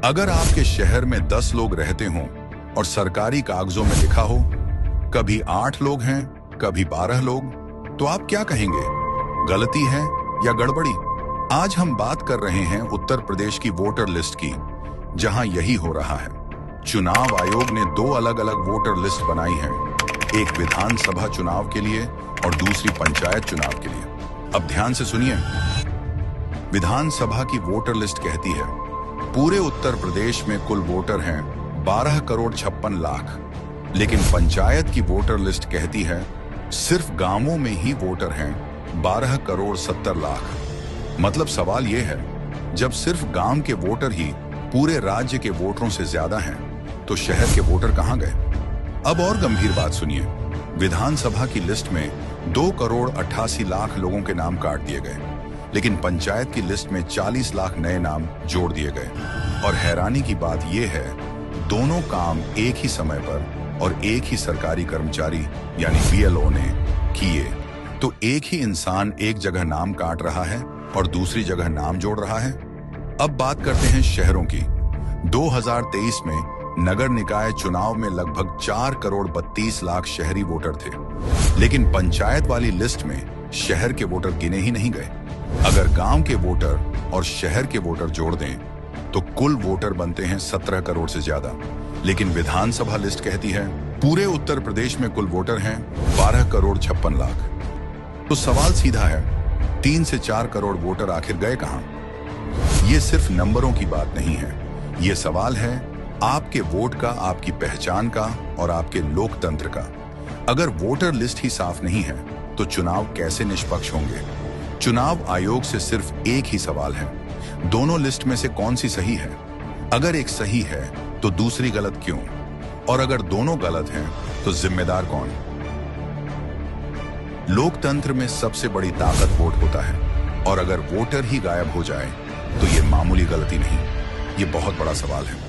अगर आपके शहर में 10 लोग रहते हों और सरकारी कागजों में लिखा हो कभी 8 लोग हैं, कभी 12 लोग, तो आप क्या कहेंगे? गलती है या गड़बड़ी? आज हम बात कर रहे हैं उत्तर प्रदेश की वोटर लिस्ट की, जहां यही हो रहा है। चुनाव आयोग ने 2 अलग-अलग वोटर लिस्ट बनाई है, एक विधानसभा चुनाव के लिए और दूसरी पंचायत चुनाव के लिए। अब ध्यान से सुनिए। विधानसभा की वोटर लिस्ट कहती है पूरे उत्तर प्रदेश में कुल वोटर हैं 12 करोड़ 56 लाख, लेकिन पंचायत की वोटर लिस्ट कहती है सिर्फ गांवों में ही वोटर हैं 12 करोड़ 70 लाख। मतलब सवाल यह है, जब सिर्फ गांव के वोटर ही पूरे राज्य के वोटरों से ज्यादा हैं, तो शहर के वोटर कहां गए? अब और गंभीर बात सुनिए। विधानसभा की लिस्ट में 2 करोड़ 88 लाख लोगों के नाम काट दिए गए, लेकिन पंचायत की लिस्ट में 40 लाख नए नाम जोड़ दिए गए। और हैरानी की बात यह है, दोनों काम एक ही समय पर और एक ही सरकारी कर्मचारी यानी BLO ने किए। तो एक ही इंसान एक जगह नाम काट रहा है और दूसरी जगह नाम जोड़ रहा है। अब बात करते हैं शहरों की। 2023 में नगर निकाय चुनाव में लगभग 4 करोड़ 32 लाख शहरी वोटर थे, लेकिन पंचायत वाली लिस्ट में शहर के वोटर गिने ही नहीं गए। अगर गांव के वोटर और शहर के वोटर जोड़ दें तो कुल वोटर बनते हैं 17 करोड़ से ज्यादा, लेकिन विधानसभा लिस्ट कहती है पूरे उत्तर प्रदेश में कुल वोटर हैं 12 करोड़ 56 लाख। तो सवाल सीधा है, 3 से 4 करोड़ वोटर आखिर गए कहां? ये सिर्फ नंबरों की बात नहीं है, ये सवाल है आपके वोट का, आपकी पहचान का और आपके लोकतंत्र का। अगर वोटर लिस्ट ही साफ नहीं है तो चुनाव कैसे निष्पक्ष होंगे? चुनाव आयोग से सिर्फ एक ही सवाल है, दोनों लिस्ट में से कौन सी सही है? अगर एक सही है तो दूसरी गलत क्यों? और अगर दोनों गलत हैं तो जिम्मेदार कौन? लोकतंत्र में सबसे बड़ी ताकत वोट होता है, और अगर वोटर ही गायब हो जाए तो ये मामूली गलती नहीं, ये बहुत बड़ा सवाल है।